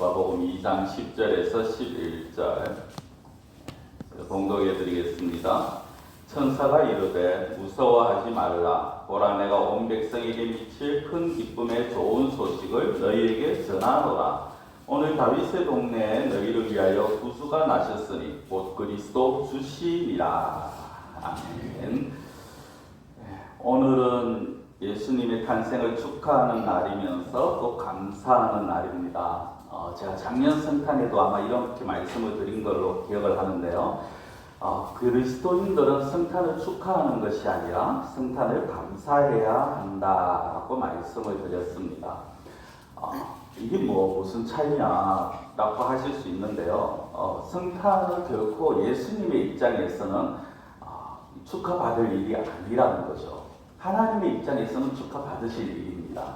누가복음 2장 10절에서 11절 봉독해 드리겠습니다. 천사가 이르되 무서워하지 말라. 보라, 내가 온 백성에게 미칠 큰 기쁨의 좋은 소식을 너희에게 전하노라. 오늘 다윗의 동네에 너희를 위하여 구주가 나셨으니 곧 그리스도 주시니라. 아멘. 오늘은 예수님의 탄생을 축하하는 날이면서 또 감사하는 날입니다. 제가 작년 성탄에도 아마 이렇게 말씀을 드린 걸로 기억을 하는데요. 그리스도인들은 성탄을 축하하는 것이 아니라 성탄을 감사해야 한다라고 말씀을 드렸습니다. 이게 무슨 차이냐라고 하실 수 있는데요. 성탄은 결코 예수님의 입장에서는 축하받을 일이 아니라는 거죠. 하나님의 입장에서는 축하받으실 일입니다.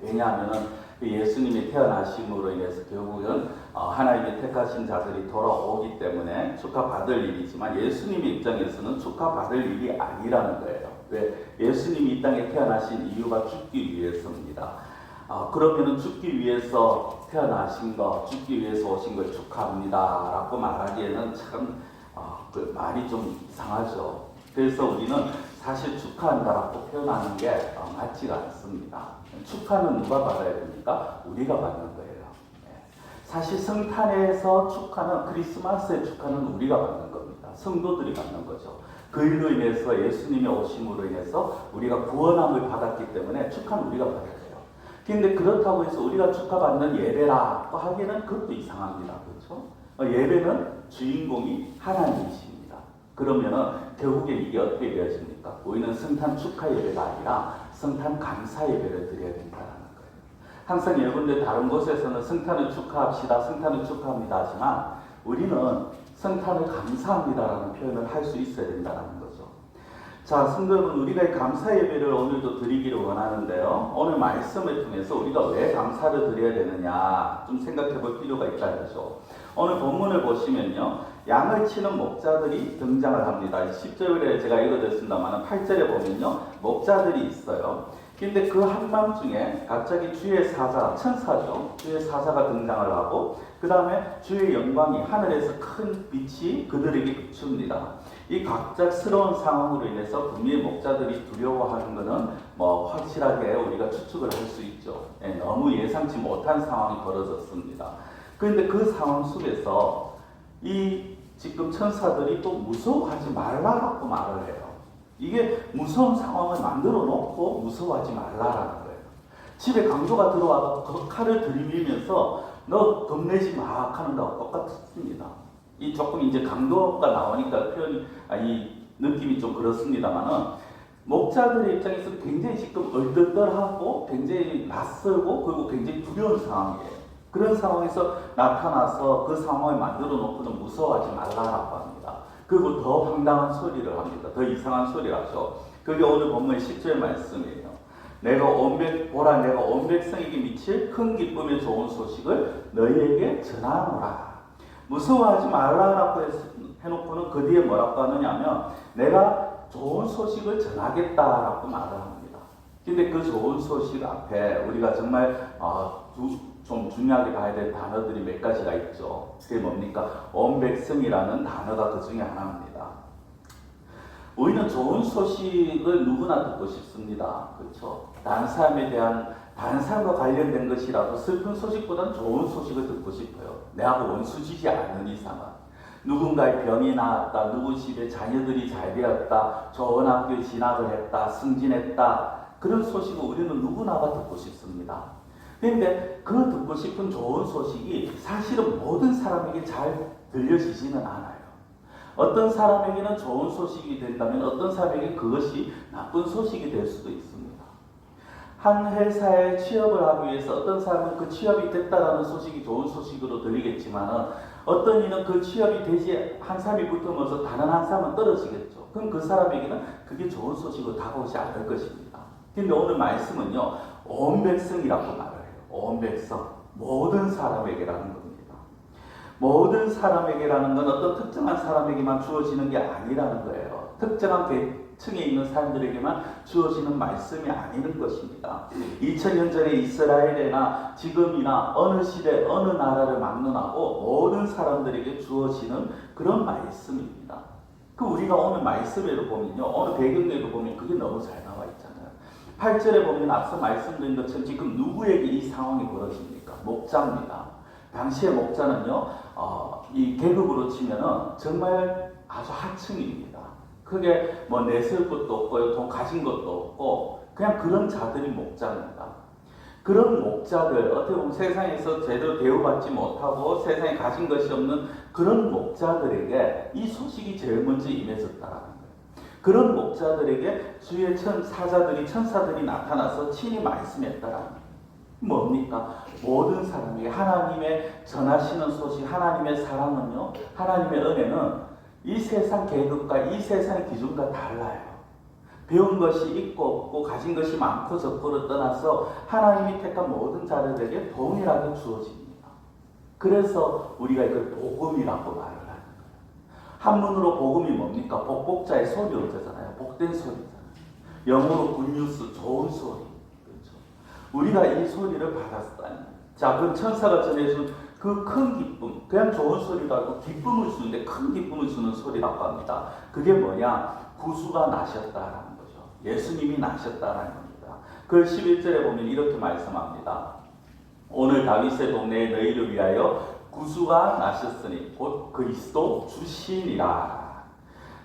왜냐하면 예수님이 태어나심으로 인해서 결국은 하나님의 택하신 자들이 돌아오기 때문에 축하받을 일이지만 예수님의 입장에서는 축하받을 일이 아니라는 거예요. 왜? 예수님이 이 땅에 태어나신 이유가 죽기 위해서입니다. 그러면은 죽기 위해서 태어나신 거, 죽기 위해서 오신 걸 축하합니다 라고 말하기에는 참 그 말이 좀 이상하죠. 그래서 우리는 사실 축하한다라고 표현하는 게 맞지가 않습니다. 축하는 누가 받아야 됩니까? 우리가 받는 거예요. 사실 성탄에서 축하는, 크리스마스의 축하는 우리가 받는 겁니다. 성도들이 받는 거죠. 그 일로 인해서 예수님의 오심으로 인해서 우리가 구원함을 받았기 때문에 축하는 우리가 받아야 돼요. 그런데 그렇다고 해서 우리가 축하받는 예배라고 하기에는 그것도 이상합니다. 그렇죠? 예배는 주인공이 하나님이십니다. 그러면은 결국에 이게 어떻게 되어집니까? 우리는 성탄 축하 예배가 아니라 성탄 감사 예배를 드려야 된다는 거예요. 항상 여러분들 다른 곳에서는 성탄을 축하합시다, 성탄을 축하합니다 하지만 우리는 성탄을 감사합니다라는 표현을 할 수 있어야 된다는 거죠. 자, 성도 여러분, 우리가 감사 예배를 오늘도 드리기를 원하는데요. 오늘 말씀을 통해서 우리가 왜 감사를 드려야 되느냐 좀 생각해 볼 필요가 있다는 거죠. 오늘 본문을 보시면요. 양을 치는 목자들이 등장을 합니다. 10절에 제가 읽어드렸습니다만 8절에 보면요. 목자들이 있어요. 근데 그 한밤중에 갑자기 주의 사자, 천사죠. 주의 사자가 등장을 하고 그 다음에 주의 영광이 하늘에서 큰 빛이 그들에게 비춥니다. 이 갑작스러운 상황으로 인해서 분명히 목자들이 두려워하는 것은 확실하게 우리가 추측을 할 수 있죠. 너무 예상치 못한 상황이 벌어졌습니다. 그런데 그 상황 속에서 이 지금 천사들이 또 무서워하지 말라라고 말을 해요. 이게 무서운 상황을 만들어 놓고 무서워하지 말라라는 거예요. 집에 강도가 들어와서 그 칼을 들이밀면서 너 겁내지 마 하는 거하고 똑같습니다. 이 조금 이제 강도가 나오니까 표현이 이 느낌이 좀 그렇습니다만은 목자들의 입장에서 굉장히 지금 얼떨떨하고 굉장히 낯설고 그리고 굉장히 두려운 상황이에요. 그런 상황에서 나타나서 그 상황을 만들어 놓고는 무서워하지 말라라고 합니다. 그리고 더 황당한 소리를 합니다. 더 이상한 소리를 하죠. 그게 오늘 본문 10절 말씀이에요. 보라, 내가 온 백성에게 미칠 큰 기쁨의 좋은 소식을 너희에게 전하노라. 무서워하지 말라라고 해놓고는 그 뒤에 뭐라고 하느냐면 내가 좋은 소식을 전하겠다라고 말을 합니다. 근데 그 좋은 소식 앞에 우리가 정말 좀 중요하게 봐야 될 단어들이 몇 가지가 있죠. 그게 뭡니까? 온 백성이라는 단어가 그 중에 하나입니다. 우리는 좋은 소식을 누구나 듣고 싶습니다. 그렇죠? 다른 사람과 관련된 것이라도 슬픈 소식보다는 좋은 소식을 듣고 싶어요. 내하고 원수지지 않는 이상은. 누군가의 병이 나았다, 누구 집에 자녀들이 잘 되었다, 좋은 학교에 진학을 했다, 승진했다, 그런 소식을 우리는 누구나가 듣고 싶습니다. 그런데 그 듣고 싶은 좋은 소식이 사실은 모든 사람에게 잘 들려지지는 않아요. 어떤 사람에게는 좋은 소식이 된다면 어떤 사람에게 그것이 나쁜 소식이 될 수도 있습니다. 한 회사에 취업을 하기 위해서 어떤 사람은 그 취업이 됐다라는 소식이 좋은 소식으로 들리겠지만 어떤 이는 그 취업이 되지 한 사람이 붙으면서 다른 한 사람은 떨어지겠죠. 그럼 그 사람에게는 그게 좋은 소식으로 다가오지 않을 것입니다. 근데 오늘 말씀은요. 온 백성이라고 말을 해요. 온 백성. 모든 사람에게라는 겁니다. 모든 사람에게라는 건 어떤 특정한 사람에게만 주어지는 게 아니라는 거예요. 특정한 층에 있는 사람들에게만 주어지는 말씀이 아니는 것입니다. 2000년 전에 이스라엘이나 지금이나 어느 시대 어느 나라를 막론하고 모든 사람들에게 주어지는 그런 말씀입니다. 그 우리가 오늘 말씀에도 보면요, 오늘 배경에도 보면 그게 너무 잘 나와 있잖아요. 8절에 보면 앞서 말씀드린 것처럼 지금 누구에게 이 상황이 벌어집니까? 목자입니다. 당시의 목자는요, 이 계급으로 치면은 정말 아주 하층입니다. 크게 뭐 내세울 것도 없고요, 돈 가진 것도 없고 그냥 그런 자들이 목자입니다. 그런 목자들, 어떻게 보면 세상에서 제대로 대우받지 못하고 세상에 가진 것이 없는 그런 목자들에게 이 소식이 제일 먼저 임해졌다라는 거예요. 그런 목자들에게 주의 천사들이 나타나서 친히 말씀했다라는 거예요. 뭡니까? 모든 사람에게 하나님의 전하시는 소식, 하나님의 사랑은요, 하나님의 은혜는 이 세상 계급과 이 세상의 기준과 달라요. 배운 것이 있고 없고 가진 것이 많고 적고를 떠나서 하나님이 택한 모든 자들에게 동일하게 주어집니다. 그래서 우리가 이걸 복음이라고 말을 하는 거예요. 한문으로 복음이 뭡니까? 복복자의 소리 어쩌잖아요. 복된 소리잖아요. 영어로 굿뉴스, 좋은 소리. 그렇죠? 우리가 이 소리를 받았다니. 자, 그 천사가 전해준 그 큰 기쁨, 그냥 좋은 소리도 아니고 기쁨을 주는데 큰 기쁨을 주는 소리라고 합니다. 그게 뭐냐? 구수가 나셨다라는 거죠. 예수님이 나셨다라는 겁니다. 그 11절에 보면 이렇게 말씀합니다. 오늘 다윗의 동네에 너희를 위하여 구수가 나셨으니 곧 그리스도 주시니라.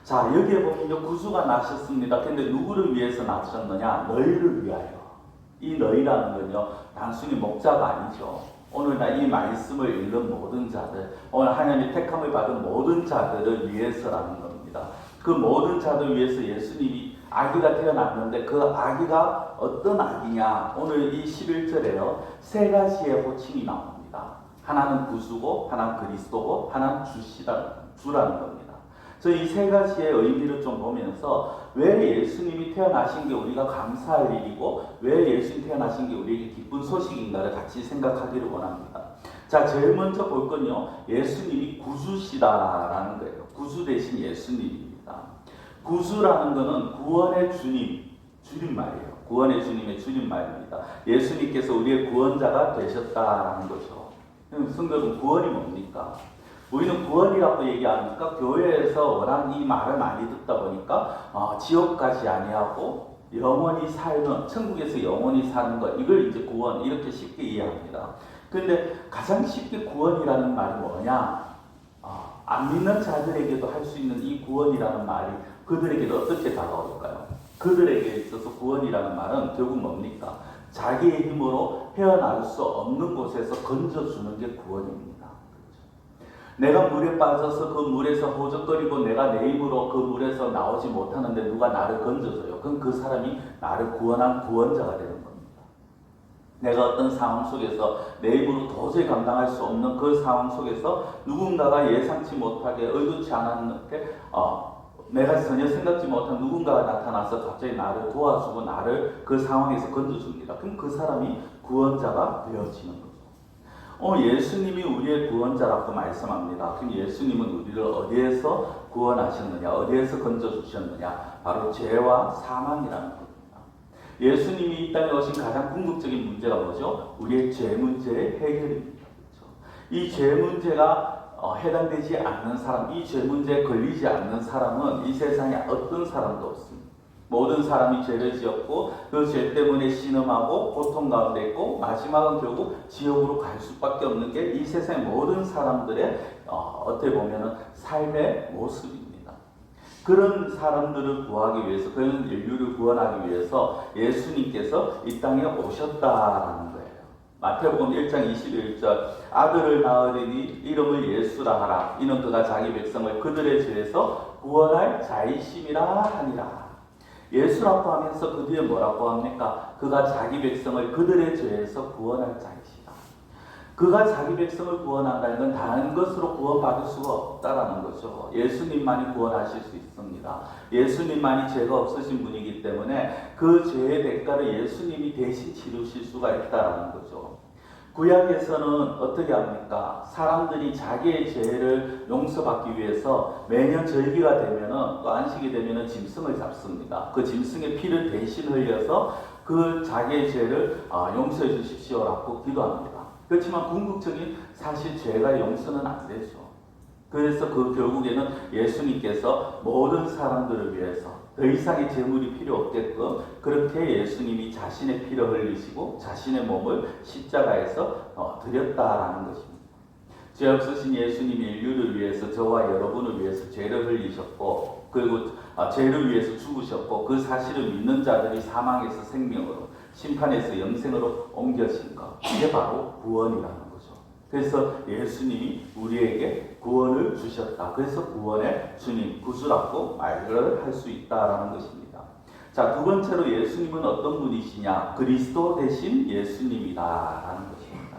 자, 여기에 보면 구수가 나셨습니다. 근데 누구를 위해서 나셨느냐? 너희를 위하여. 이 너희라는 건요, 단순히 목자가 아니죠. 오늘날 이 말씀을 읽는 모든 자들, 오늘 하나님의 택함을 받은 모든 자들을 위해서라는 겁니다. 그 모든 자들 위해서 예수님이 아기가 태어났는데 그 아기가 어떤 아기냐? 오늘 이 11절에요. 세 가지의 호칭이 나옵니다. 하나는 구수고, 하나는 그리스도고, 하나는 주라는 겁니다. 저 이 세 가지의 의미를 좀 보면서 왜 예수님이 태어나신 게 우리가 감사할 일이고 왜 예수님 태어나신 게 우리에게 기쁜 소식인가를 같이 생각하기를 원합니다. 자, 제일 먼저 볼 건요. 예수님이 구주시다라는 거예요. 구주 대신 예수님입니다. 구주라는 것은 구원의 주님, 줄임말이에요. 구원의 주님의 줄임말입니다. 예수님께서 우리의 구원자가 되셨다라는 거죠. 성도는 구원이 뭡니까? 우리는 구원이라고 얘기하니까 교회에서 워낙 이 말을 많이 듣다 보니까 지옥 가지 아니하고 영원히 살면, 천국에서 영원히 사는 것, 이걸 이제 구원 이렇게 쉽게 이해합니다. 그런데 가장 쉽게 구원이라는 말이 뭐냐? 안 믿는 자들에게도 할 수 있는 이 구원이라는 말이 그들에게도 어떻게 다가올까요? 그들에게 있어서 구원이라는 말은 결국 뭡니까? 자기의 힘으로 헤어나올 수 없는 곳에서 건져주는 게 구원입니다. 내가 물에 빠져서 그 물에서 호적거리고 내가 내 힘으로 그 물에서 나오지 못하는데 누가 나를 건져줘요. 그럼 그 사람이 나를 구원한 구원자가 되는 겁니다. 내가 어떤 상황 속에서 내 힘으로 도저히 감당할 수 없는 그 상황 속에서 누군가가 예상치 못하게 의도치 않았는데 내가 전혀 생각지 못한 누군가가 나타나서 갑자기 나를 도와주고 나를 그 상황에서 건져줍니다. 그럼 그 사람이 구원자가 되어지는 거죠. 예수님이 우리의 구원자라고 말씀합니다. 그럼 예수님은 우리를 어디에서 구원하셨느냐? 어디에서 건져주셨느냐? 바로 죄와 사망이라는 겁니다. 예수님이 이 땅에 오신 가장 궁극적인 문제가 뭐죠? 우리의 죄 문제의 해결입니다. 그렇죠? 이 죄 문제가 해당되지 않는 사람, 이 죄 문제에 걸리지 않는 사람은 이 세상에 어떤 사람도 없습니다. 모든 사람이 죄를 지었고 그 죄 때문에 신음하고 고통 가운데 있고 마지막은 결국 지옥으로 갈 수밖에 없는 게 이 세상의 모든 사람들의 어떻게 보면 삶의 모습입니다. 그런 사람들을 구하기 위해서, 그런 인류를 구원하기 위해서 예수님께서 이 땅에 오셨다라는 거예요. 마태복음 1장 21절 아들을 낳으리니 이름을 예수라 하라. 이는 그가 자기 백성을 그들의 죄에서 구원할 자이심이라 하니라. 예수라고 하면서 그 뒤에 뭐라고 합니까? 그가 자기 백성을 그들의 죄에서 구원할 자이시다. 그가 자기 백성을 구원한다는 건 다른 것으로 구원받을 수가 없다라는 거죠. 예수님만이 구원하실 수 있습니다. 예수님만이 죄가 없으신 분이기 때문에 그 죄의 대가를 예수님이 대신 치르실 수가 있다라는 거죠. 구약에서는 어떻게 합니까? 사람들이 자기의 죄를 용서받기 위해서 매년 절기가 되면은 또 안식이 되면은 짐승을 잡습니다. 그 짐승의 피를 대신 흘려서 그 자기의 죄를 용서해 주십시오라고 기도합니다. 그렇지만 궁극적인 사실 죄가 용서는 안 되죠. 그래서 그 결국에는 예수님께서 모든 사람들을 위해서 더 이상의 제물이 필요 없게끔 그렇게 예수님이 자신의 피를 흘리시고 자신의 몸을 십자가에서 드렸다라는 것입니다. 죄 없으신 예수님이 인류를 위해서 저와 여러분을 위해서 죄를 흘리셨고 그리고 죄를 위해서 죽으셨고 그 사실을 믿는 자들이 사망에서 생명으로 심판에서 영생으로 옮겨진 것, 이게 바로 구원이라는 거죠. 그래서 예수님이 우리에게 구원을 주셨다. 그래서 구원의 주님, 구주라고 말을 할 수 있다라는 것입니다. 자, 두 번째로 예수님은 어떤 분이시냐? 그리스도 대신 예수님이다라는 것입니다.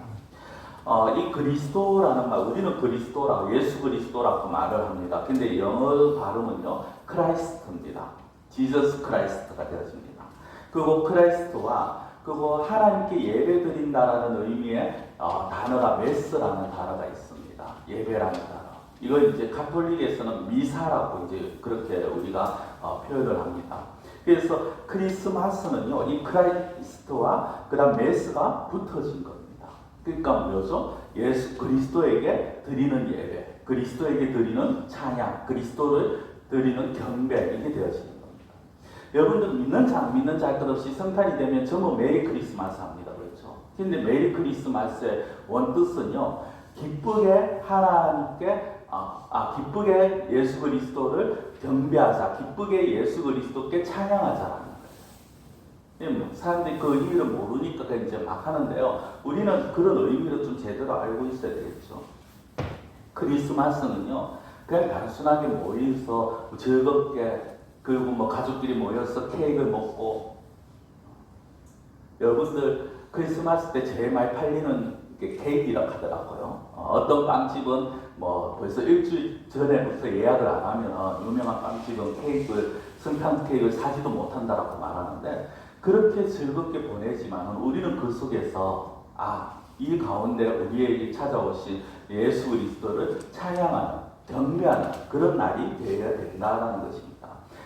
이 그리스도라는 말, 우리는 그리스도라고, 예수 그리스도라고 말을 합니다. 근데 영어 발음은요, 크라이스트입니다. 지저스 크라이스트가 되어집니다. 그리고 크라이스트와 그리고 하나님께 예배 드린다라는 의미의 단어가 메스라는 단어가 있습니다. 예배라는 단어. 이걸 이제 가톨릭에서는 미사라고 이제 그렇게 우리가 표현을 합니다. 그래서 크리스마스는요, 이 크라이스트와 그다음 메스가 붙어진 겁니다. 그러니까 뭐죠? 예수 그리스도에게 드리는 예배, 그리스도에게 드리는 찬양, 그리스도를 드리는 경배, 이게 되어지는 겁니다. 여러분들 믿는지 안 믿는지 할 것 없이 성탄이 되면 전부 메리 크리스마스 합니다. 그렇죠? 근데 메리 크리스마스의 원뜻은요, 기쁘게 하나님께 기쁘게 예수 그리스도를 경배하자, 기쁘게 예수 그리스도께 찬양하자라는 거예요. 사람들이 그 의미를 모르니까 이제 막 하는데요. 우리는 그런 의미를 좀 제대로 알고 있어야 되겠죠. 크리스마스는요, 그냥 단순하게 모여서 즐겁게 그리고 뭐 가족끼리 모여서 케이크를 먹고, 여러분들 크리스마스 때 제일 많이 팔리는 게 케이크라고 하더라고요. 어떤 빵집은 뭐 벌써 일주일 전에부터 예약을 안 하면 유명한 빵집은 성탄 케이크를 사지도 못한다라고 말하는데, 그렇게 즐겁게 보내지만 우리는 그 속에서 이 가운데 우리에게 찾아오신 예수 그리스도를 찬양하는, 경배하는 그런 날이 되어야 된다는 것입니다.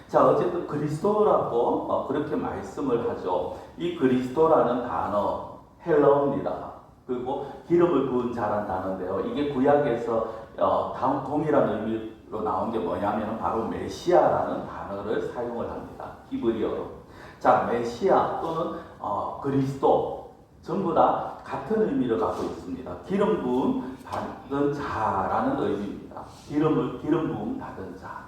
자, 어쨌든 그리스도라고 그렇게 말씀을 하죠. 이 그리스도라는 단어 헬라어입니다. 그리고 기름을 부은 자라는 단어인데요. 이게 구약에서 동일한 의미로 나온 게 뭐냐면 바로 메시아라는 단어를 사용을 합니다. 히브리어로. 자, 메시아 또는 그리스도 전부 다 같은 의미를 갖고 있습니다. 기름 부음 받은 자라는 의미입니다. 기름 부음 받은 자.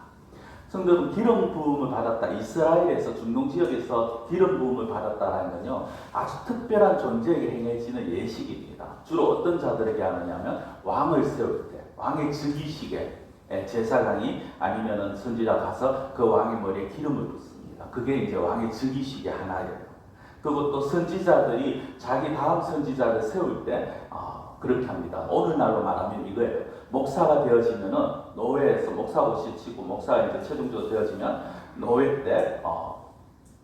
성도는 기름 부음을 받았다. 이스라엘에서 중동 지역에서 기름 부음을 받았다라는 건요, 아주 특별한 존재에게 행해지는 예식입니다. 주로 어떤 자들에게 하느냐면 왕을 세울 때, 왕의 즉위식에 제사장이 아니면은 선지자 가서 그 왕의 머리에 기름을 붓습니다. 그게 이제 왕의 즉위식의 하나예요. 그리고 또 선지자들이 자기 다음 선지자를 세울 때 그렇게 합니다. 오늘날로 말하면 이거예요. 목사가 되어지면은 노회에서 목사 옷을 치고 목사가 이제 최종적으로 되어지면 노회 때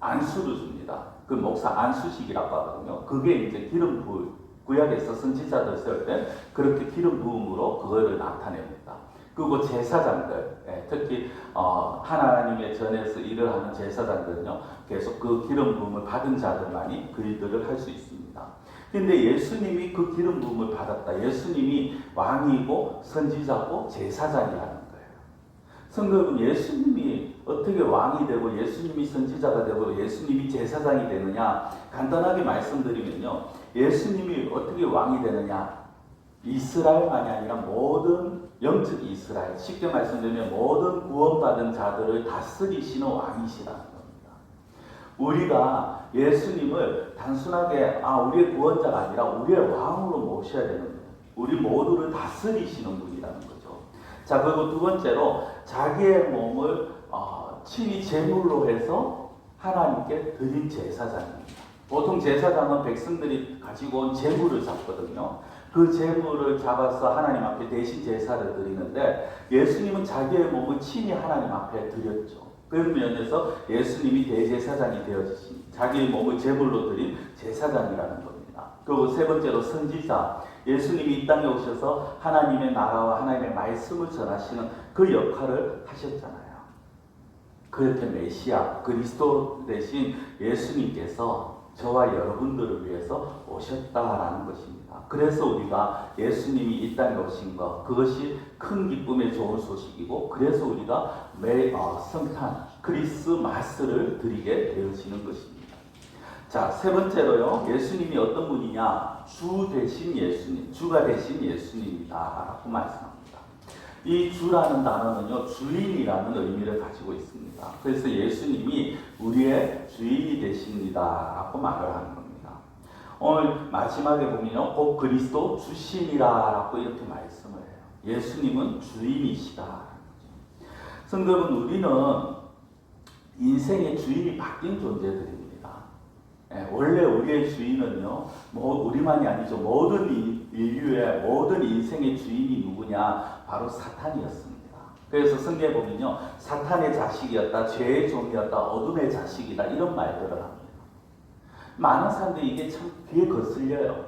안수를 줍니다. 그 목사 안수식이라고 하거든요. 그게 이제 기름 부음, 구약에서 선지자들 세울 때 그렇게 기름 부음으로 그거를 나타냅니다. 그리고 제사장들, 특히 하나님의 전에서 일을 하는 제사장들은요, 계속 그 기름 부음을 받은 자들만이 그 일들을 할 수 있습니다. 근데 예수님이 그 기름 부음을 받았다. 예수님이 왕이고 선지자고 제사장이라는 거예요. 성도 여러분, 예수님이 어떻게 왕이 되고 예수님이 선지자가 되고 예수님이 제사장이 되느냐? 간단하게 말씀드리면요, 예수님이 어떻게 왕이 되느냐? 이스라엘만이 아니라 모든 영적 이스라엘, 쉽게 말씀드리면 모든 구원받은 자들을 다스리시는 왕이시라는 겁니다. 우리가 예수님을 단순하게 우리의 구원자가 아니라 우리의 왕으로 모셔야 되는 거예요. 우리 모두를 다스리시는 분이라는 거죠. 자, 그리고 두 번째로 자기의 몸을 친히 제물로 해서 하나님께 드린 제사장입니다. 보통 제사장은 백성들이 가지고 온 제물을 잡거든요. 그 제물을 잡아서 하나님 앞에 대신 제사를 드리는데, 예수님은 자기의 몸을 친히 하나님 앞에 드렸죠. 그런 면에서 예수님이 대제사장이 되어지신, 자기의 몸을 제물로 드린 제사장이라는 겁니다. 그리고 세 번째로 선지자. 예수님이 이 땅에 오셔서 하나님의 나라와 하나님의 말씀을 전하시는 그 역할을 하셨잖아요. 그렇게 메시아, 그리스도 대신 예수님께서 저와 여러분들을 위해서 오셨다라는 것입니다. 그래서 우리가 예수님이 이 땅에 오신 것, 그것이 큰 기쁨의 좋은 소식이고, 그래서 우리가 매 성탄, 크리스마스를 드리게 되어지는 것입니다. 자, 세 번째로요, 예수님이 어떤 분이냐? 주 대신 예수님, 주가 대신 예수님이다 라고 말씀합니다. 이 주라는 단어는요, 주인이라는 의미를 가지고 있습니다. 그래서 예수님이 우리의 주인이 되십니다 라고 말을 하는 겁니다. 오늘 마지막에 보면요, 곧 그리스도 주심이라 라고 이렇게 말씀을 해요. 예수님은 주인이시다. 성도 여러분, 우리는 인생의 주인이 바뀐 존재들입니다. 원래 우리의 주인은요, 우리만이 아니죠. 모든 인류의 모든 인생의 주인이 누구냐? 바로 사탄이었습니다. 그래서 성경에 보면요, 사탄의 자식이었다, 죄의 종이었다, 어둠의 자식이다, 이런 말들을 합니다. 많은 사람들이 이게 참 귀에 거슬려요.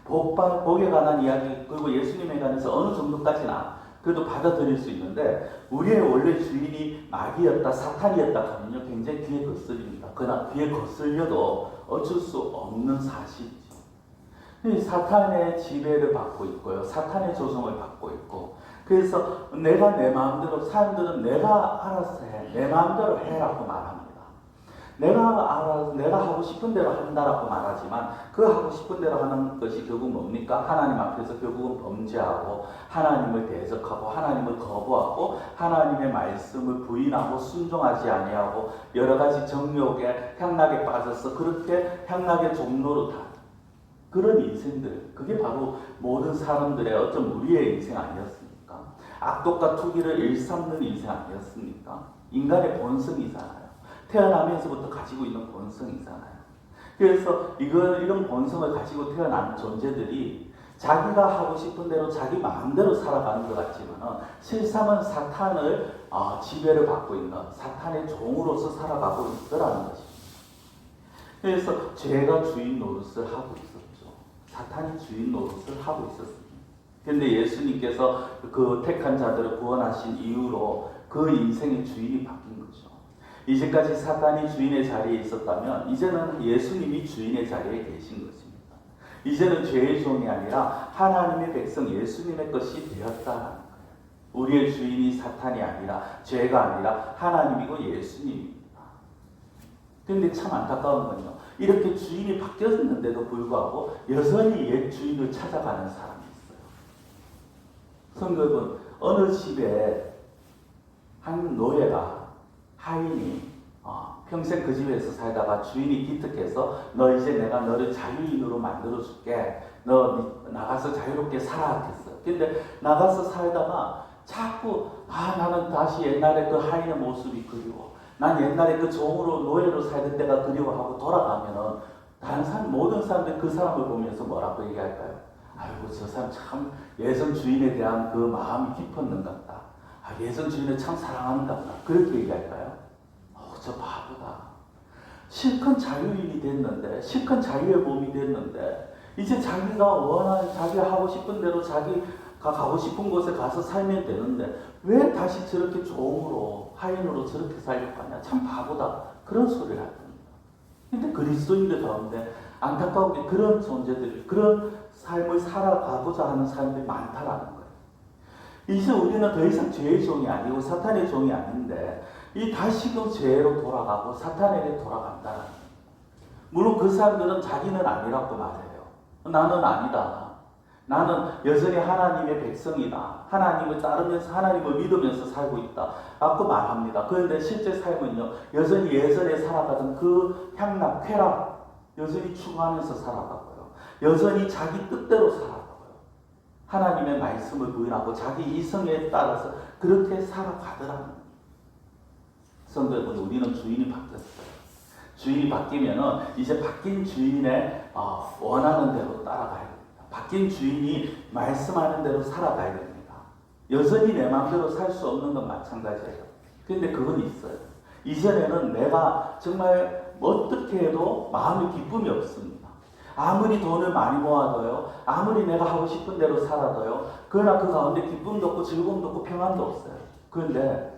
복에 관한 이야기, 그리고 예수님에 관해서 어느 정도까지나 그래도 받아들일 수 있는데, 우리의 원래 주인이 마귀였다, 사탄이었다 하면요, 굉장히 귀에 거슬립니다. 그러나 귀에 거슬려도 어쩔 수 없는 사실이죠. 사탄의 지배를 받고 있고요, 사탄의 조종을 받고 있고, 그래서 내가 내 마음대로, 사람들은 내가 알아서 해, 내 마음대로 해라고 말합니다. 내가 하고 싶은 대로 한다라고 말하지만, 그 하고 싶은 대로 하는 것이 결국 뭡니까? 하나님 앞에서 결국은 범죄하고, 하나님을 대적하고, 하나님을 거부하고, 하나님의 말씀을 부인하고, 순종하지 아니하고, 여러 가지 정욕에, 향락에 빠져서 그렇게 향락의 종로로 다 그런 인생들, 그게 바로 모든 사람들의 어떤 우리의 인생 아니었습니까? 악독과 투기를 일삼는 인생 아니었습니까? 인간의 본성이잖아요. 태어나면서부터 가지고 있는 본성이잖아요. 그래서 이런 본성을 가지고 태어난 존재들이 자기가 하고 싶은 대로 자기 마음대로 살아가는 것 같지만, 실상은 사탄을 지배를 받고 있는 사탄의 종으로서 살아가고 있더라는 것입니다. 그래서 죄가 주인 노릇을 하고 있었죠. 사탄이 주인 노릇을 하고 있었습니다. 그런데 예수님께서 그 택한 자들을 구원하신 이후로 그 인생의 주인이 바뀐 거죠. 이제까지 사탄이 주인의 자리에 있었다면, 이제는 예수님이 주인의 자리에 계신 것입니다. 이제는 죄의 종이 아니라 하나님의 백성 예수님의 것이 되었다는 거예요. 우리의 주인이 사탄이 아니라, 죄가 아니라 하나님이고 예수님입니다. 그런데 참 안타까운 건요, 이렇게 주인이 바뀌었는데도 불구하고 여전히 옛 주인을 찾아가는 사람이 있어요. 성도 여러분, 어느 집에 한 노예가, 하인이 평생 그 집에서 살다가 주인이 기특해서, 너 이제 내가 너를 자유인으로 만들어줄게, 너 나가서 자유롭게 살아 했어요. 근데 나가서 살다가 자꾸 나는 다시 옛날에 그 하인의 모습이 그리워, 난 옛날에 그 종으로 노예로 살던 때가 그리워하고 돌아가면은, 다른 사람, 모든 사람들이 그 사람을 보면서 뭐라고 얘기할까요? 아이고, 저 사람 참 예전 주인에 대한 그 마음이 깊었는 것 같다. 예전 주인을 참 사랑하는 것 같다. 그렇게 얘기할까요? 저 바보다. 실컷 자유인이 됐는데, 실컷 자유의 몸이 됐는데, 이제 자기가 원하는, 자기가 하고 싶은 대로 자기가 가고 싶은 곳에 가서 살면 되는데, 왜 다시 저렇게 종으로, 하인으로 저렇게 살려고 하냐? 참 바보다. 그런 소리를 할 겁니다. 근데 그리스도인들 가운데 안타까운 게 그런 존재들이, 그런 삶을 살아가고자 하는 사람들이 많다라는 거예요. 이제 우리는 더 이상 죄의 종이 아니고 사탄의 종이 아닌데, 이 다시금 죄로 돌아가고 사탄에게 돌아간다는 거예요. 물론 그 사람들은 자기는 아니라고 말해요. 나는 아니다. 나는 여전히 하나님의 백성이다. 하나님을 따르면서, 하나님을 믿으면서 살고 있다 라고 말합니다. 그런데 실제 삶은요, 여전히 예전에 살아가던 그 향락, 쾌락 여전히 추구하면서 살아가고요, 여전히 자기 뜻대로 살아가고요, 하나님의 말씀을 부인하고 자기 이성에 따라서 그렇게 살아가더라는 거예요. 성도 여러분, 우리는 주인이 바뀌었어요. 주인이 바뀌면은 이제 바뀐 주인의 원하는 대로 따라가야 됩니다. 바뀐 주인이 말씀하는 대로 살아가야 됩니다. 여전히 내 마음대로 살 수 없는 건 마찬가지예요. 그런데 그건 있어요. 이전에는 내가 정말 어떻게 해도 마음의 기쁨이 없습니다. 아무리 돈을 많이 모아도요, 아무리 내가 하고 싶은 대로 살아도요, 그러나 그 가운데 기쁨도 없고 즐거움도 없고 평안도 없어요. 그런데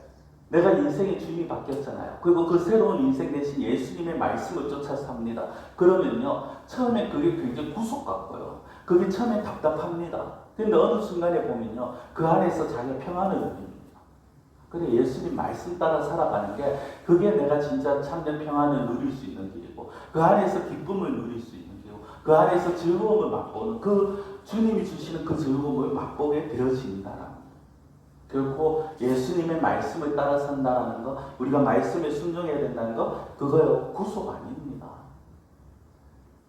내가 인생의 주인이 바뀌었잖아요. 그리고 그 새로운 인생 대신 예수님의 말씀을 쫓아 삽니다. 그러면요, 처음에 그게 굉장히 구속 같고요. 그게 처음에 답답합니다. 근데 어느 순간에 보면요, 그 안에서 자기가 평안을 누립니다. 그래, 예수님 말씀 따라 살아가는 게, 그게 내가 진짜 참된 평안을 누릴 수 있는 길이고, 그 안에서 기쁨을 누릴 수 있는 길이고, 그 안에서 즐거움을 맛보는, 그 주님이 주시는 그 즐거움을 맛보게 되어진다라는 거예요. 결코 예수님의 말씀을 따라 산다는 거, 우리가 말씀에 순종해야 된다는 거, 그거요, 구속 아닙니다.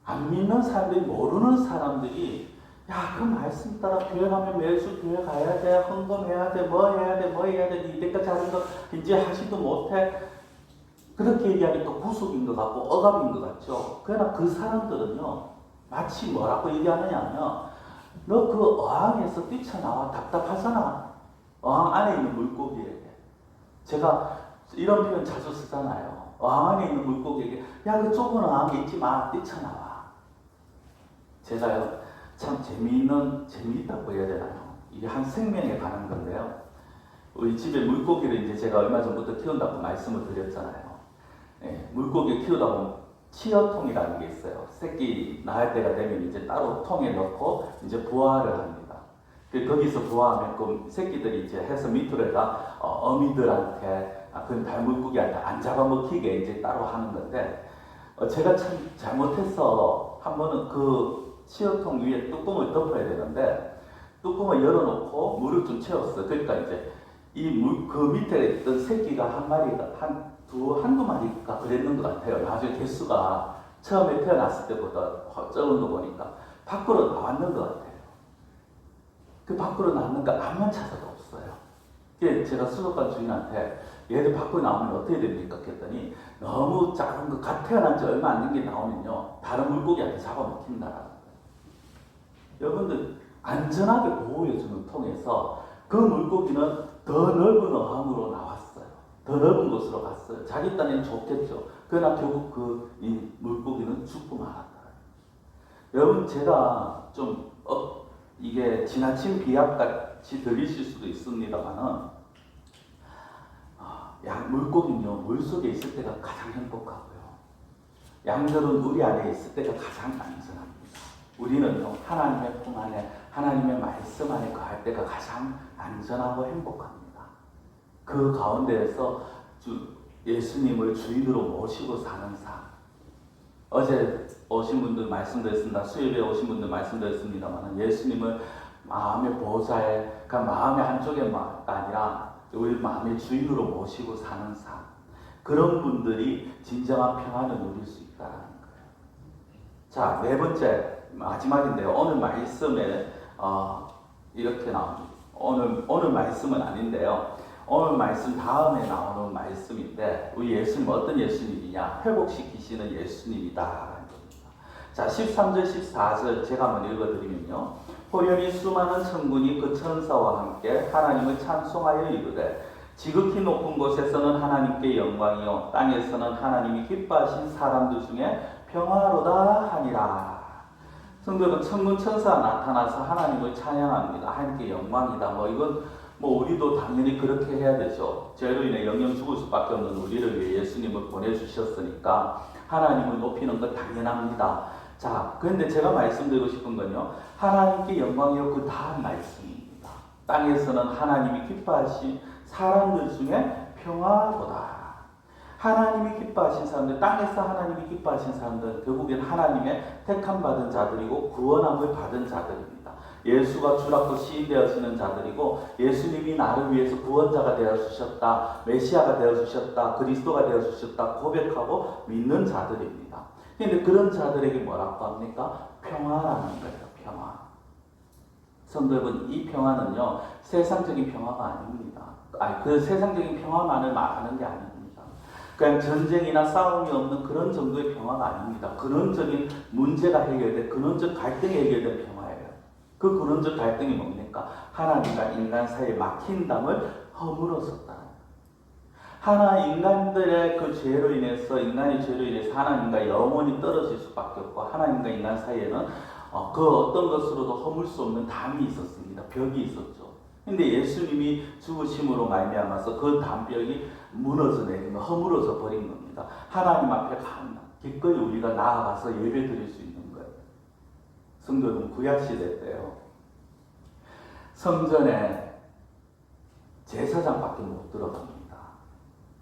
안 믿는 사람들이, 모르는 사람들이 야, 그 말씀 따라 교회 가면 매주 교회 가야 돼, 헌금해야 돼, 뭐 해야 돼, 뭐 해야 돼, 이때까지 하는 거 이제 하지도 못해. 그렇게 얘기하니 또 구속인 것 같고 억압인 것 같죠. 그러나 그 사람들은요, 마치 뭐라고 얘기하느냐 하면, 너 그 어항에서 뛰쳐나와. 답답하잖아. 어항 안에 있는 물고기에게. 제가 이런 표현 자주 쓰잖아요. 어항 안에 있는 물고기에게, 야, 그 좁은 어항에 있지 마, 뛰쳐나와. 제가요, 참 재미있다고 해야 되나요? 이게 한 생명에 관한 건데요. 우리 집에 물고기를 이제 제가 얼마 전부터 키운다고 말씀을 드렸잖아요. 예, 물고기 키우다 보면 치어통이라는 게 있어요. 새끼 낳을 때가 되면 이제 따로 통에 넣고 이제 부화를 합니다. 거기서 부화하면 그 새끼들이 이제 해서 밑으로다가 어미들한테, 그 달물고기한테 안 잡아먹히게 이제 따로 하는 건데, 제가 참 잘못해서 한 번은 그 치어통 위에 뚜껑을 덮어야 되는데 뚜껑을 열어놓고 물을 좀 채웠어요. 그러니까 이제 그 밑에 있던 새끼가 한 마리가 한두 마리가 그랬는 것 같아요. 나중에 개수가 처음에 태어났을 때보다 적은 거 보니까 밖으로 나왔는 것 같아요. 그 밖으로 나왔는가 암만 찾아도 없어요. 제가 수족관 주인한테 얘들 밖으로 나오면 어떻게 됩니까? 했더니 너무 작은 거, 갓 태어난 지 얼마 안 된 게 나오면요, 다른 물고기한테 잡아먹힌다라는 거예요. 여러분들, 안전하게 보호해주는 통에서 그 물고기는 더 넓은 어항으로 나왔어요. 더 넓은 곳으로 갔어요. 자기 딴에는 좋겠죠. 그러나 결국 이 물고기는 죽고 말았다. 여러분, 제가 좀 이게 지나친 비약같이 들리실 수도 있습니다만은, 물고기는요, 물속에 있을 때가 가장 행복하고요, 양들은 우리 안에 있을 때가 가장 안전합니다. 우리는요, 하나님의 품 안에, 하나님의 말씀 안에 거할 때가 가장 안전하고 행복합니다. 그 가운데에서 예수님을 주인으로 모시고 사는 삶. 어제 오신 분들 말씀드렸습니다. 수요일에 오신 분들 말씀드렸습니다만, 예수님을 마음의 보호자에, 그러니까 마음의 한쪽에가 아니라 우리 마음의 주인으로 모시고 사는 삶. 그런 분들이 진정한 평안을 누릴 수 있다는 거예요. 자, 네 번째, 마지막인데요. 오늘 말씀에 이렇게 나옵니다. 오늘 말씀은 아닌데요. 오늘 말씀 다음에 나오는 말씀인데, 우리 예수님 어떤 예수님이냐? 회복시키시는 예수님이다. 자, 13절, 14절 제가 한번 읽어드리면요. 호련히 수많은 천군이 그 천사와 함께 하나님을 찬송하여 이르되, 지극히 높은 곳에서는 하나님께 영광이요 땅에서는 하나님이 기뻐하신 사람들 중에 평화로다 하니라. 성도는 천군 천사가 나타나서 하나님을 찬양합니다. 하나님께 영광이다. 이건 우리도 당연히 그렇게 해야 되죠. 죄로 인해 영영 죽을 수밖에 없는 우리를 위해 예수님을 보내주셨으니까 하나님을 높이는 건 당연합니다. 자, 그런데 제가 말씀드리고 싶은 건요, 하나님께 영광이요 그 다음 말씀입니다. 땅에서는 하나님이 기뻐하신 사람들 중에 평화로다. 하나님이 기뻐하신 사람들, 땅에서 하나님이 기뻐하신 사람들은 결국엔 하나님의 택함받은 자들이고 구원함을 받은 자들입니다. 예수가 주라고 시인되어지는 자들이고, 예수님이 나를 위해서 구원자가 되어주셨다, 메시아가 되어주셨다, 그리스도가 되어주셨다 고백하고 믿는 자들입니다. 그런데 그런 자들에게 뭐라고 합니까? 평화라는 거예요. 평화. 성도 여러분, 이 평화는요, 세상적인 평화가 아닙니다. 그 세상적인 평화만을 말하는 게 아닙니다. 그냥 전쟁이나 싸움이 없는 그런 정도의 평화가 아닙니다. 근원적인 문제가 해결돼, 근원적 갈등이 해결된 평화예요. 그 근원적 갈등이 뭡니까? 하나님과 인간 사이에 막힌 담을 허물었었다. 하나 인간들의 그 죄로 인해서 인간의 죄로 인해서 하나님과 영원히 떨어질 수밖에 없고 하나님과 인간 사이에는 그 어떤 것으로도 허물 수 없는 담이 있었습니다. 벽이 있었죠. 근데 예수님이 죽으심으로 말미암아서 그 담벽이 무너져 내린 거, 허물어져 버린 겁니다. 하나님 앞에 기꺼이 우리가 나아가서 예배 드릴 수 있는 거예요. 성도는 구약시대 때요. 성전에 제사장밖에 못 들어갑니다.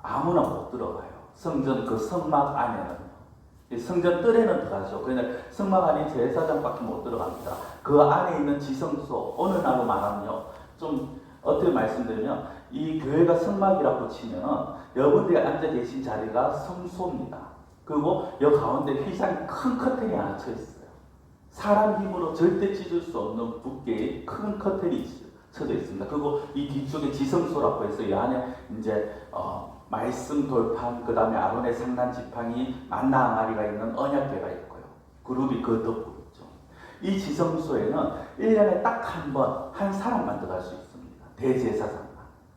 아무나 못 들어가요. 성전 그 성막 안에는. 성전 뜰에는 들어가죠. 그런데 성막 안에 제사장밖에 못 들어갑니다. 그 안에 있는 지성소, 오늘 날로 말하면요. 좀 어떻게 말씀드리면 이 교회가 성막이라고 치면 여러분들이 앉아 계신 자리가 성소입니다. 그리고 여 가운데 휘장 큰 커튼이 하나 쳐 있어요. 사람 힘으로 절대 찢을 수 없는 두께의 큰 커튼이 쳐져 있습니다. 그리고 이 뒤쪽에 지성소라고 해서 이 안에 이제 말씀 돌판, 그 다음에 아론의 상단 지팡이, 만나 항아리가 있는 언약궤가 있고요. 그룹이 그 덮고 있죠. 이 지성소에는 1년에 딱 한 번 한 사람만 들어갈 수 있습니다. 대제사장만.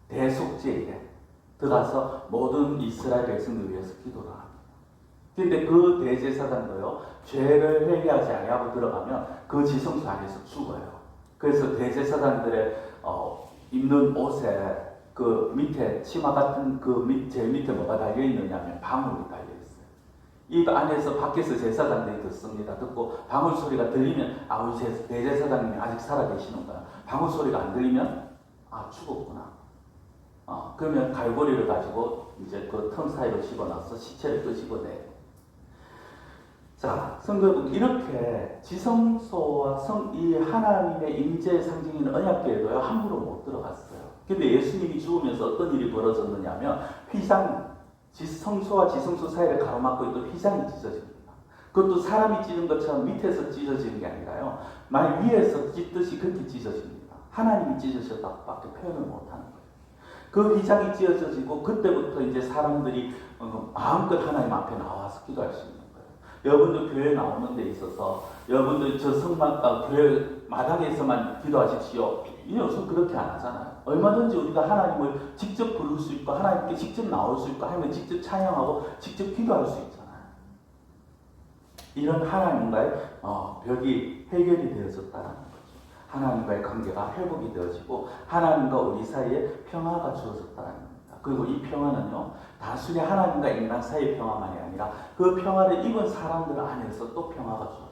대속죄일에 들어가서 모든 이스라엘 백성들 위해서 기도를 합니다. 그런데 그 대제사장도요, 죄를 회개하지 아니하고 들어가면 그 지성소 안에서 죽어요. 그래서 대제사장들의 입는 옷에 그 밑에 치마 같은 제일 밑에 뭐가 달려 있느냐면 방울이 달려 있어요. 이 안에서 밖에서 제사장들이 듣습니다. 듣고 방울 소리가 들리면 우리 대제사장님이 아직 살아 계시는 거야. 방울 소리가 안 들리면 죽었구나. 그러면 갈고리를 가지고 이제 그 틈 사이로 집어넣어서 시체를 끄집어내요. 자, 성도분, 이렇게 지성소와 이 하나님의 임재의 상징인 언약궤에도요, 함부로 못 들어갔어요. 근데 예수님이 죽으면서 어떤 일이 벌어졌느냐 하면 성소와 지성소 사이를 가로막고 있던 휘장이 찢어집니다. 그것도 사람이 찢은 것처럼 밑에서 찢어지는 게 아니라요, 말 위에서 찢듯이 그렇게 찢어집니다. 하나님이 찢으셨다고밖에 표현을 못하는 거예요. 그 휘장이 찢어지고 그때부터 이제 사람들이 마음껏 하나님 앞에 나와서 기도할 수 있는 거예요. 여러분들 교회 나오는 데 있어서 여러분들 저 교회 마당에서만 기도하십시오. 요즘 그렇게 안 하잖아요. 얼마든지 우리가 하나님을 직접 부를 수 있고 하나님께 직접 나올 수 있고 하나님을 직접 찬양하고 직접 기도할 수 있잖아요. 이런 하나님과의 벽이 해결이 되어졌다는 거죠. 하나님과의 관계가 회복이 되어지고 하나님과 우리 사이에 평화가 주어졌다는 겁니다. 그리고 이 평화는요, 단순히 하나님과 인간 사이의 평화만이 아니라 그 평화를 입은 사람들 안에서 또 평화가 주어져요.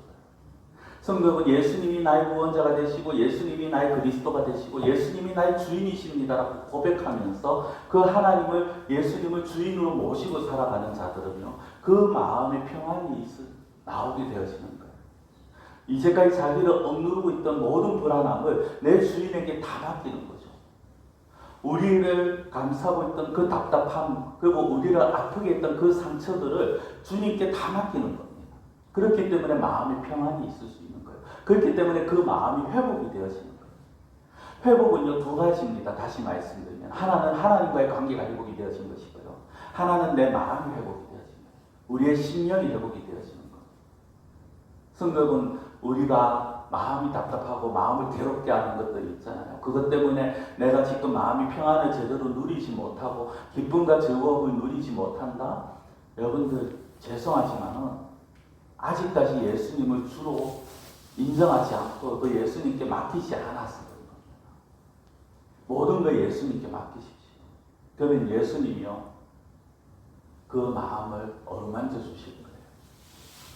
성도는 예수님이 나의 구원자가 되시고 예수님이 나의 그리스도가 되시고 예수님이 나의 주인이십니다라고 고백하면서 그 하나님을, 예수님을 주인으로 모시고 살아가는 자들은요, 그 마음의 평안이 나오게 되어지는 거예요. 이제까지 자기를 억누르고 있던 모든 불안함을 내 주인에게 다 맡기는 거죠. 우리를 감싸고 있던 그 답답함, 그리고 우리를 아프게 했던 그 상처들을 주님께 다 맡기는 겁니다. 그렇기 때문에 마음의 평안이 있을 수 있는 거예요. 그렇기 때문에 그 마음이 회복이 되어지는 거예요. 회복은요, 두 가지입니다. 다시 말씀드리면 하나는 하나님과의 관계가 회복이 되어진 것이고요, 하나는 내 마음이 회복이 되어진 거예요. 우리의 심령이 회복이 되어지는 거예요. 성도분, 우리가 마음이 답답하고 마음을 괴롭게 하는 것들이 있잖아요. 그것 때문에 내가 지금 마음이 평안을 제대로 누리지 못하고 기쁨과 즐거움을 누리지 못한다? 여러분들 죄송하지만은 아직까지 예수님을 주로 인정하지 않고 그 예수님께 맡기지 않았어요. 모든 걸 예수님께 맡기십시오. 그러면 예수님이요, 그 마음을 어루만져 주실 거예요.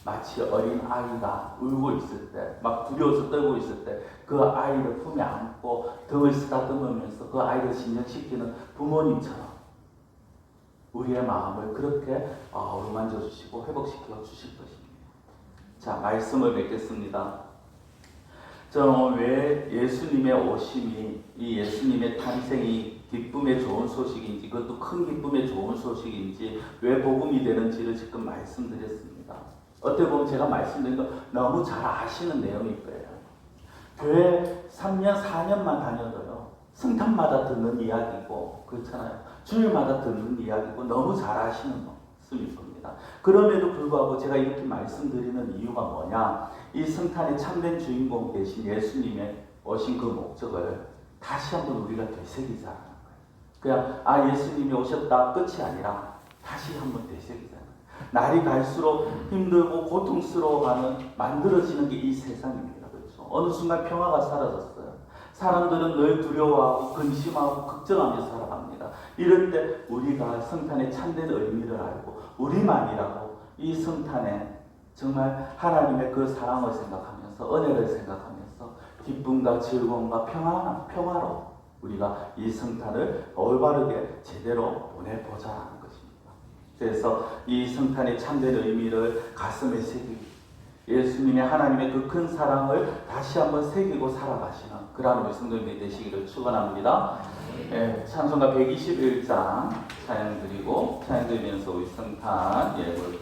마치 어린 아이가 울고 있을 때, 막 두려워서 떨고 있을 때 그 아이를 품에 안고 등을 쓰다듬으면서 그 아이를 진정시키는 부모님처럼 우리의 마음을 그렇게 어루만져 주시고 회복시켜 주실 것입니다. 자, 말씀을 맺겠습니다. 저는 왜 예수님의 오심이, 이 예수님의 탄생이 기쁨의 좋은 소식인지, 그것도 큰 기쁨의 좋은 소식인지, 왜 복음이 되는지를 지금 말씀드렸습니다. 어떻게 보면 제가 말씀드린 거 너무 잘 아시는 내용일 거예요. 교회 3년, 4년만 다녀도요, 성탄마다 듣는 이야기고, 그렇잖아요. 주일마다 듣는 이야기고, 너무 잘 아시는 말씀일 겁니다. 그럼에도 불구하고 제가 이렇게 말씀드리는 이유가 뭐냐, 이 성탄의 참된 주인공 되신 예수님의 오신 그 목적을 다시 한번 우리가 되새기자는 거예요. 그냥 예수님이 오셨다 끝이 아니라 다시 한번 되새기잖아요. 날이 갈수록 힘들고 고통스러워하는 만들어지는 게 이 세상입니다. 그렇죠? 어느 순간 평화가 사라졌어요. 사람들은 늘 두려워하고 근심하고 걱정하며 살아갑니다. 이럴 때 우리가 성탄의 참된 의미를 알고 우리만이라고 이 성탄에 정말 하나님의 그 사랑을 생각하면서 은혜를 생각하면서 기쁨과 즐거움과 평화로 우리가 이 성탄을 올바르게 제대로 보내보자는 것입니다. 그래서 이 성탄의 참된 의미를 가슴에 새기고 예수님의 하나님의 그 큰 사랑을 다시 한번 새기고 살아가시는 그러한 우리 성도님이 되시기를 축원합니다. 찬송가 121장 찬양 드리고 찬양 드리면서 우리 성탄 예물